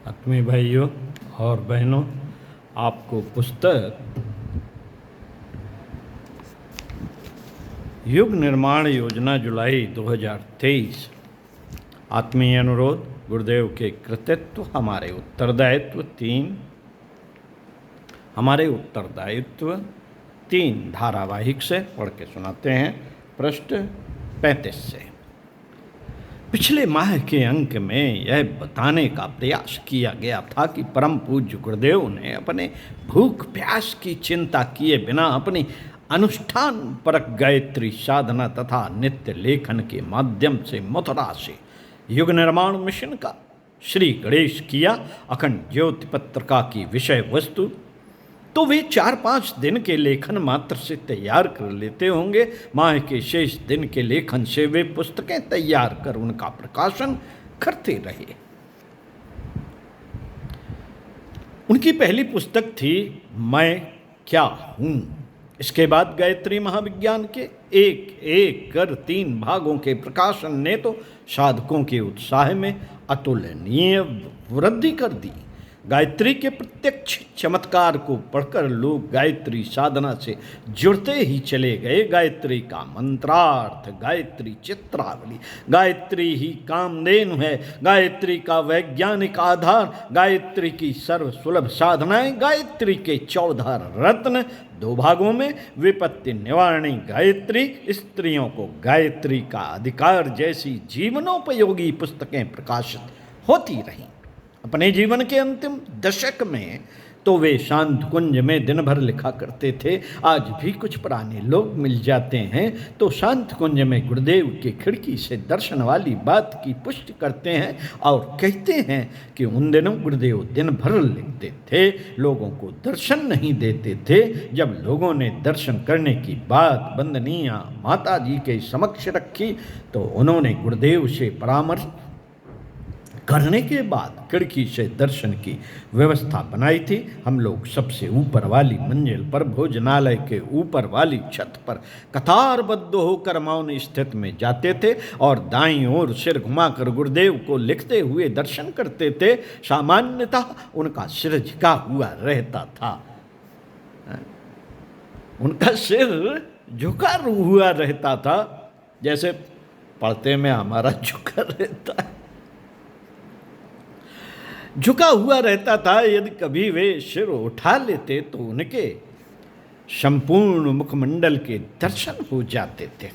आत्मीय भाइयों और बहनों, आपको पुस्तक युग निर्माण योजना जुलाई 2023 आत्मीय अनुरोध गुरुदेव के कृतित्व हमारे उत्तरदायित्व 3 धारावाहिक से पढ़ के सुनाते हैं। पृष्ठ 35 से। पिछले माह के अंक में यह बताने का प्रयास किया गया था कि परम पूज्य गुरुदेव ने अपने भूख प्यास की चिंता किए बिना अपनी अनुष्ठान परक गायत्री साधना तथा नित्य लेखन के माध्यम से मथुरा से युग निर्माण मिशन का श्री गणेश किया अखंड ज्योति पत्रिका की विषय वस्तु तो वे 4-5 दिन के लेखन मात्र से तैयार कर लेते होंगे। माह के शेष दिन के लेखन से वे पुस्तकें तैयार कर उनका प्रकाशन करते रहे। उनकी पहली पुस्तक थी मैं क्या हूं। इसके बाद गायत्री महाविज्ञान के एक एक कर 3 भागों के प्रकाशन ने तो साधकों के उत्साह में अतुलनीय वृद्धि कर दी। गायत्री के प्रत्यक्ष चमत्कार को पढ़कर लोग गायत्री साधना से जुड़ते ही चले गए। गायत्री का मंत्रार्थ, गायत्री चित्रावली, गायत्री ही कामधेनु है, गायत्री का वैज्ञानिक आधार, गायत्री की सर्व सुलभ साधनाएं, गायत्री के 14 रत्न 2 भागों में, विपत्ति निवारणी गायत्री, स्त्रियों को गायत्री का अधिकार जैसी जीवनोपयोगी पुस्तकें प्रकाशित होती रहीं। अपने जीवन के अंतिम दशक में तो वे शांत कुंज में दिन भर लिखा करते थे। आज भी कुछ पुराने लोग मिल जाते हैं तो शांत कुंज में गुरुदेव की खिड़की से दर्शन वाली बात की पुष्टि करते हैं और कहते हैं कि उन दिनों गुरुदेव दिन भर लिखते थे, लोगों को दर्शन नहीं देते थे। जब लोगों ने दर्शन करने की बात वंदनीय माता जी के समक्ष रखी तो उन्होंने गुरुदेव से परामर्श करने के बाद खिड़की से दर्शन की व्यवस्था बनाई थी। हम लोग सबसे ऊपर वाली मंजिल पर भोजनालय के ऊपर वाली छत पर कतारबद्ध होकर मौन स्थित में जाते थे और दाईं ओर सिर घुमाकर गुरुदेव को लिखते हुए दर्शन करते थे। सामान्यतः उनका सिर झुका हुआ रहता था। उनका सिर झुका हुआ रहता था, जैसे पढ़ते में हमारा झुका रहता है, झुका हुआ रहता था। यदि कभी वे सिर उठा लेते तो उनके संपूर्ण मुखमंडल के दर्शन हो जाते थे।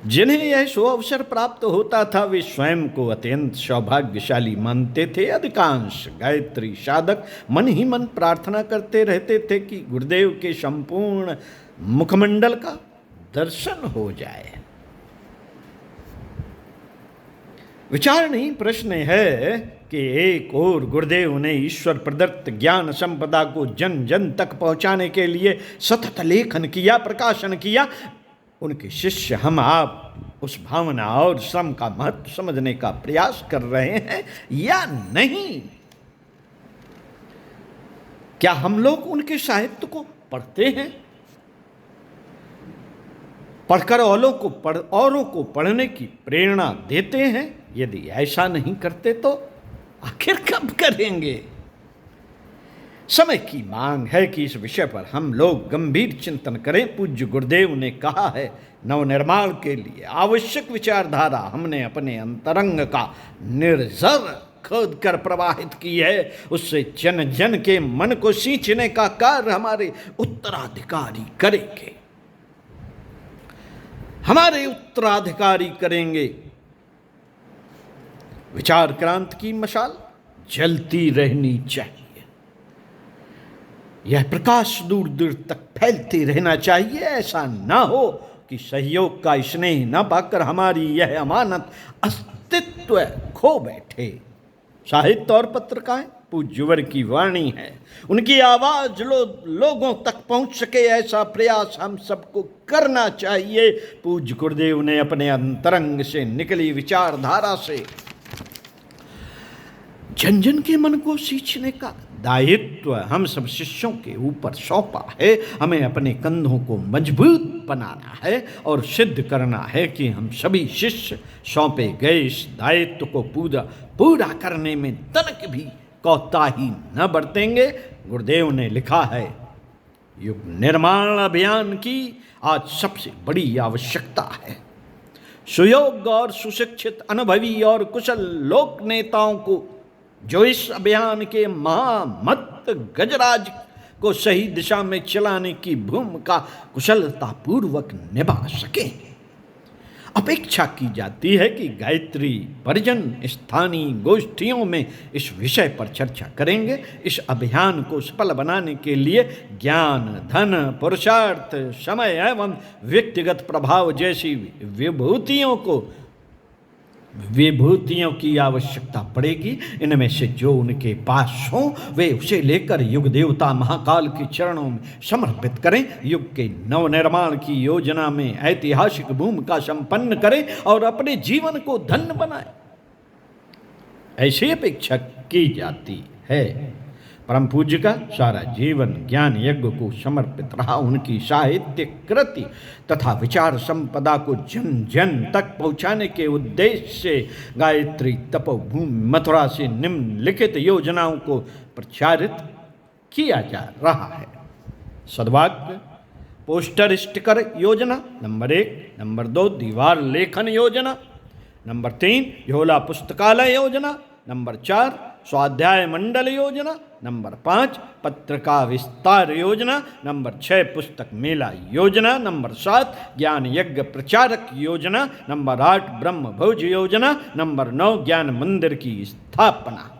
जिन्हें यह सुअवसर प्राप्त होता था वे स्वयं को अत्यंत सौभाग्यशाली मानते थे। अधिकांश गायत्री साधक मन ही मन प्रार्थना करते रहते थे कि गुरुदेव के संपूर्ण मुखमंडल का दर्शन हो जाए। विचारणीय प्रश्न है कि एक और गुरुदेव ने ईश्वर प्रदत्त ज्ञान संपदा को जन जन तक पहुंचाने के लिए सतत लेखन किया, प्रकाशन किया। उनके शिष्य हम आप उस भावना और श्रम का महत्व समझने का प्रयास कर रहे हैं या नहीं? क्या हम लोग उनके साहित्य को पढ़ते हैं? पढ़कर औरों को पढ़ने की प्रेरणा देते हैं? यदि ऐसा नहीं करते तो आखिर कब करेंगे? समय की मांग है कि इस विषय पर हम लोग गंभीर चिंतन करें। पूज्य गुरुदेव ने कहा है, नवनिर्माण के लिए आवश्यक विचारधारा हमने अपने अंतरंग का निर्झर खोद कर प्रवाहित की है। उससे जन जन के मन को सींचने का कार्य हमारे उत्तराधिकारी करेंगे। विचार क्रांति की मशाल जलती रहनी चाहिए। यह प्रकाश दूर दूर तक फैलते रहना चाहिए। ऐसा ना हो कि सहयोग का स्नेह न पाकर हमारी यह अमानत अस्तित्व खो बैठे। साहित्य और पत्रिकाएं पूज्यवर की वाणी है, उनकी आवाज लोगों तक पहुंच सके, ऐसा प्रयास हम सबको करना चाहिए। पूज्य गुरुदेव ने अपने अंतरंग से निकली विचारधारा से जन जन के मन को सींचने का दायित्व हम सब शिष्यों के ऊपर सौंपा है। हमें अपने कंधों को मजबूत बनाना है और सिद्ध करना है कि हम सभी शिष्य सौंपे गए इस दायित्व को पूरा करने में तनक भी कोताही न बरतेंगे। गुरुदेव ने लिखा है, युग निर्माण अभियान की आज सबसे बड़ी आवश्यकता है सुयोग्य और सुशिक्षित, अनुभवी और कुशल लोक नेताओं को, जो इस अभियान के महामत गजराज को सही दिशा में चलाने की भूमिका कुशलतापूर्वक निभा सके। अपेक्षा की जाती है कि गायत्री परिजन स्थानीय गोष्ठियों में इस विषय पर चर्चा करेंगे। इस अभियान को सफल बनाने के लिए ज्ञान, धन, पुरुषार्थ, समय एवं व्यक्तिगत प्रभाव जैसी विभूतियों की आवश्यकता पड़ेगी। इनमें से जो उनके पास हो वे उसे लेकर युग देवता महाकाल के चरणों में समर्पित करें, युग के नवनिर्माण की योजना में ऐतिहासिक भूमिका संपन्न करें और अपने जीवन को धन्य बनाएं, ऐसी अपेक्षा की जाती है। परम पूज्य का सारा जीवन ज्ञान यज्ञ को समर्पित रहा। उनकी साहित्य कृति तथा विचार संपदा को जन जन तक पहुँचाने के उद्देश्य से गायत्री तपोभूमि मथुरा से निम्नलिखित योजनाओं को प्रचारित किया जा रहा है। सद्वाक्य पोस्टर स्टिकर योजना नंबर 1, नंबर 2 दीवार लेखन योजना, नंबर 3 झोला पुस्तकालय योजना, नंबर 4 स्वाध्याय मंडल योजना, नंबर 5 पत्रिका विस्तार योजना, नंबर 6 पुस्तक मेला योजना, नंबर 7 ज्ञान यज्ञ प्रचारक योजना, नंबर 8 ब्रह्म भोज योजना, नंबर 9 ज्ञान मंदिर की स्थापना,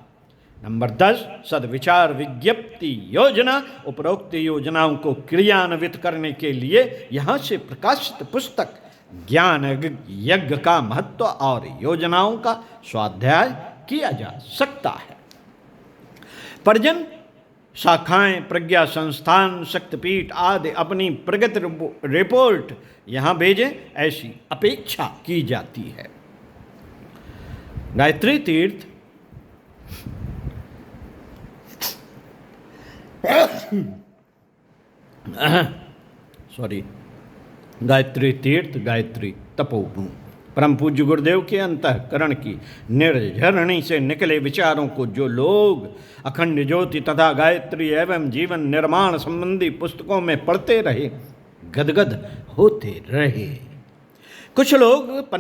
नंबर 10 सदविचार विज्ञप्ति योजना। उपरोक्त योजनाओं को क्रियान्वित करने के लिए यहाँ से प्रकाशित पुस्तक ज्ञान यज्ञ का महत्व और योजनाओं का स्वाध्याय किया जा सकता है। परिजन शाखाएं, प्रज्ञा संस्थान, शक्तिपीठ आदि अपनी प्रगति रिपोर्ट यहाँ भेजें, ऐसी अपेक्षा की जाती है। गायत्री तीर्थ गायत्री तीर्थ, गायत्री तपोभूमि परम पूज्य गुरुदेव के अंतःकरण की निर्झरणी से निकले विचारों को जो लोग अखंड ज्योति तथा गायत्री एवं जीवन निर्माण संबंधी पुस्तकों में पढ़ते रहे, गदगद होते रहे। कुछ लोग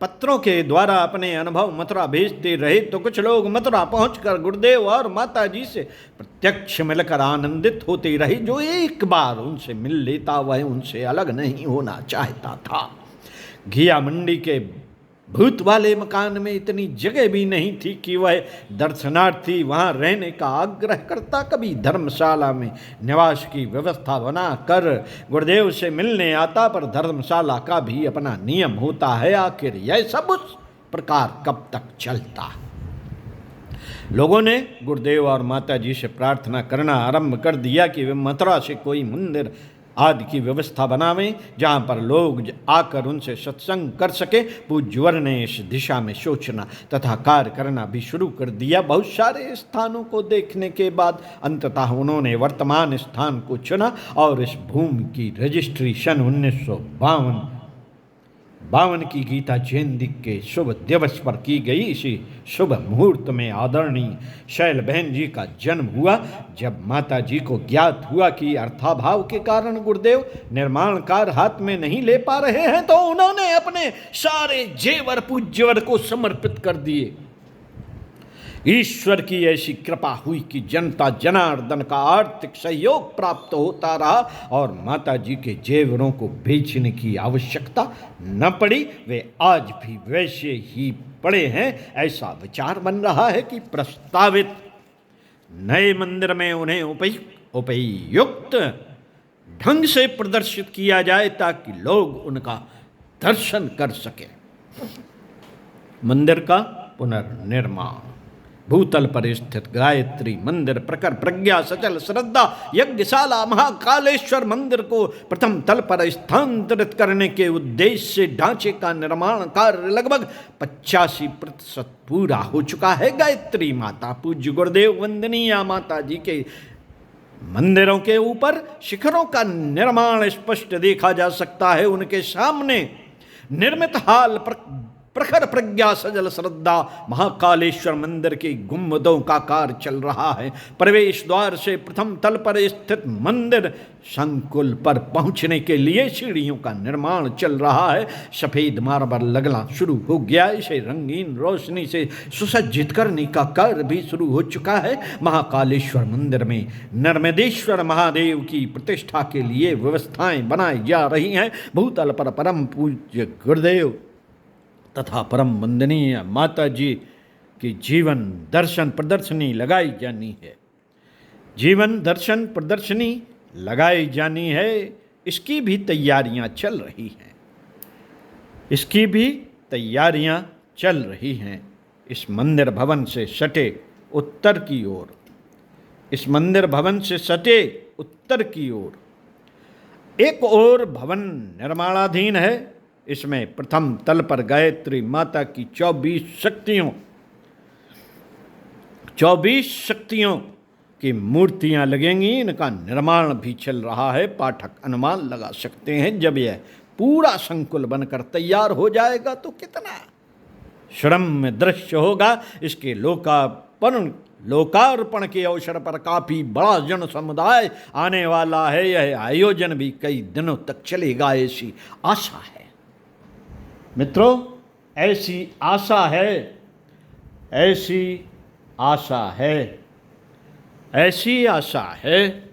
पत्रों के द्वारा अपने अनुभव मथुरा भेजते रहे, तो कुछ लोग मथुरा पहुंचकर गुरुदेव और माता जी से प्रत्यक्ष मिलकर आनंदित होते रहे। जो एक बार उनसे मिल लेता वह उनसे अलग नहीं होना चाहता था। घिया मंडी के भूत वाले मकान में इतनी जगह भी नहीं थी कि वह दर्शनार्थी वहाँ रहने का आग्रह करता। कभी धर्मशाला में निवास की व्यवस्था बना कर गुरुदेव से मिलने आता, पर धर्मशाला का भी अपना नियम होता है। आखिर यह सब उस प्रकार कब तक चलता? लोगों ने गुरुदेव और माता जी से प्रार्थना करना आरंभ कर दिया कि वे मथुरा से कोई मंदिर आदि की व्यवस्था बनावें, जहाँ पर लोग आकर उनसे सत्संग कर सके। पूज्यवर ने इस दिशा में सोचना तथा कार्य करना भी शुरू कर दिया। बहुत सारे स्थानों को देखने के बाद अंततः उन्होंने वर्तमान स्थान को चुना और इस भूमि की रजिस्ट्री सन 1952 की गीता जयंती के शुभ दिवस पर की गई। इसी शुभ मुहूर्त में आदरणीय शैल बहन जी का जन्म हुआ। जब माता जी को ज्ञात हुआ कि अर्थाभाव के कारण गुरुदेव निर्माण कार्य हाथ में नहीं ले पा रहे हैं, तो उन्होंने अपने सारे जेवर पूज्यवर को समर्पित कर दिए। ईश्वर की ऐसी कृपा हुई कि जनता जनार्दन का आर्थिक सहयोग प्राप्त होता रहा और माता जी के जेवरों को बेचने की आवश्यकता न पड़ी। वे आज भी वैसे ही पड़े हैं। ऐसा विचार बन रहा है कि प्रस्तावित नए मंदिर में उन्हें उपयुक्त ढंग से प्रदर्शित किया जाए ताकि लोग उनका दर्शन कर सकें। मंदिर का पुनर्निर्माण। भूतल पर स्थित गायत्री मंदिर प्रखर प्रज्ञा सचल श्रद्धा यज्ञशाला महाकालेश्वर मंदिर को प्रथम तल पर स्थानांतरित करने के उद्देश्य से ढांचे का निर्माण कार्य लगभग 85% पूरा हो चुका है। गायत्री माता पूज्य गुरुदेव वंदनीय माता जी के मंदिरों के ऊपर शिखरों का निर्माण स्पष्ट देखा जा सकता है। उनके सामने निर्मित हाल प्रखर प्रज्ञा सजल श्रद्धा महाकालेश्वर मंदिर के गुंबदों का कार्य चल रहा है। प्रवेश द्वार से प्रथम तल पर स्थित मंदिर संकुल पर पहुंचने के लिए सीढ़ियों का निर्माण चल रहा है। सफेद मार्बल लगना शुरू हो गया। इसे रंगीन रोशनी से सुसज्जित करने का कार्य भी शुरू हो चुका है। महाकालेश्वर मंदिर में नर्मदेश्वर महादेव की प्रतिष्ठा के लिए व्यवस्थाएं बनाई जा रही हैं। भूतल पर परम पूज्य गुरुदेव तथा परम वंदनीय माता जी की जीवन दर्शन प्रदर्शनी लगाई जानी है। जीवन दर्शन प्रदर्शनी लगाई जानी है। इसकी भी तैयारियां चल रही हैं। इसकी भी तैयारियां चल रही हैं। इस मंदिर भवन से सटे उत्तर की ओर, इस मंदिर भवन से सटे उत्तर की ओर एक और भवन निर्माणाधीन है। इसमें प्रथम तल पर गायत्री माता की 24 शक्तियों की मूर्तियां लगेंगी। इनका निर्माण भी चल रहा है। पाठक अनुमान लगा सकते हैं जब यह पूरा संकुल बनकर तैयार हो जाएगा तो कितना श्रम्य दृश्य होगा। इसके लोकार्पण के अवसर पर काफी बड़ा जन समुदाय आने वाला है। यह आयोजन भी कई दिनों तक चलेगा, ऐसी आशा है। मित्रों, ऐसी आशा है, ऐसी आशा है, ऐसी आशा है,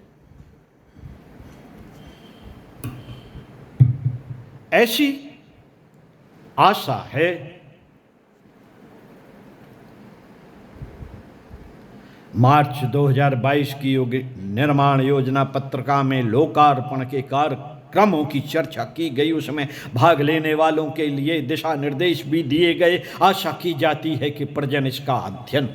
ऐसी आशा है। मार्च 2022 की निर्माण योजना पत्रिका में लोकार्पण के कार्यक्रमों की चर्चा की गई। उसमें भाग लेने वालों के लिए दिशा निर्देश भी दिए गए। आशा की जाती है कि परिजन इसका अध्ययन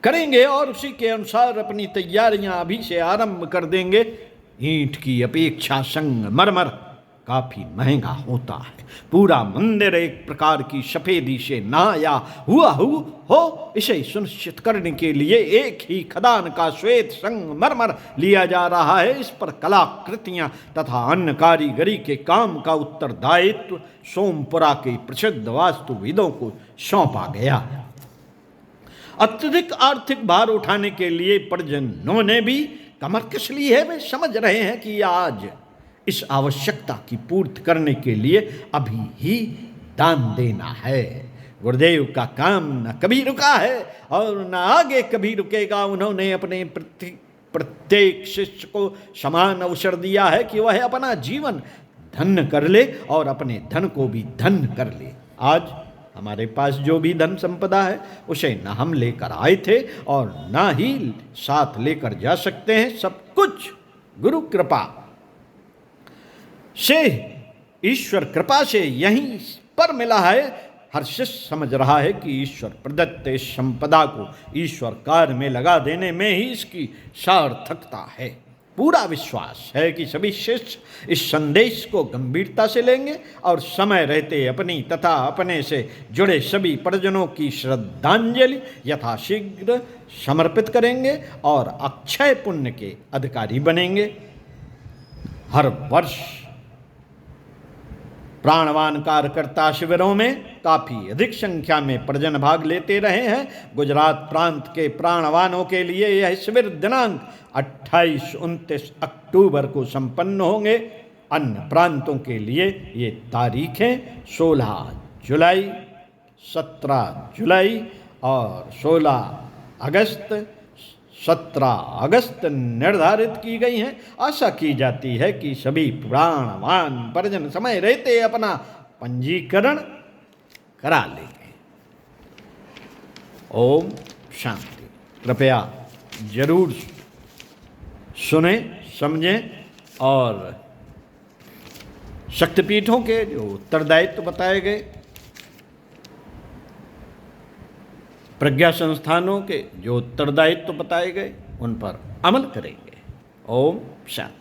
करेंगे और उसी के अनुसार अपनी तैयारियां अभी से आरंभ कर देंगे। ईंट की अपेक्षा संगमरमर काफी महंगा होता है। पूरा मंदिर एक प्रकार की सफेदी से नहाया हुआ हो, इसे सुनिश्चित करने के लिए एक ही खदान का श्वेत संगमरमर लिया जा रहा है। इस पर कलाकृतियां तथा अन्य कारीगरी के काम का उत्तरदायित्व सोमपुरा के प्रसिद्ध वास्तुविदों को सौंपा गया। अत्यधिक आर्थिक भार उठाने के लिए परिजनों ने भी कमर कस ली है। वे समझ रहे हैं कि आज इस आवश्यकता की पूर्ति करने के लिए अभी ही दान देना है। गुरुदेव का काम न कभी रुका है और न आगे कभी रुकेगा। उन्होंने अपने प्रत्येक शिष्य को समान अवसर दिया है कि वह अपना जीवन धन्य कर ले और अपने धन को भी धन्य कर ले। आज हमारे पास जो भी धन संपदा है उसे न हम लेकर आए थे और न ही साथ लेकर जा सकते हैं। सब कुछ गुरु कृपा से, ईश्वर कृपा से यहीं पर मिला है। हर शिष्य समझ रहा है कि ईश्वर प्रदत्त इस संपदा को ईश्वर कार्य में लगा देने में ही इसकी सार्थकता है। पूरा विश्वास है कि सभी शिष्य इस संदेश को गंभीरता से लेंगे और समय रहते अपनी तथा अपने से जुड़े सभी परिजनों की श्रद्धांजलि यथाशीघ्र समर्पित करेंगे और अक्षय पुण्य के अधिकारी बनेंगे। हर वर्ष प्राणवान कार्यकर्ता शिविरों में काफ़ी अधिक संख्या में परिजन भाग लेते रहे हैं। गुजरात प्रांत के प्राणवानों के लिए यह शिविर दिनांक 28-29 अक्टूबर को संपन्न होंगे। अन्य प्रांतों के लिए ये तारीखें 16 जुलाई, 17 जुलाई और 17 अगस्त निर्धारित की गई हैं। आशा की जाती है कि सभी प्राणवान परिजन समय रहते अपना पंजीकरण करा लेंगे। ओम शांति। कृपया जरूर सुने, समझें और शक्तिपीठों के जो उत्तरदायित्व बताए गए, प्रज्ञा संस्थानों के जो उत्तरदायित्व बताए गए, उन पर अमल करेंगे। ओम शांति।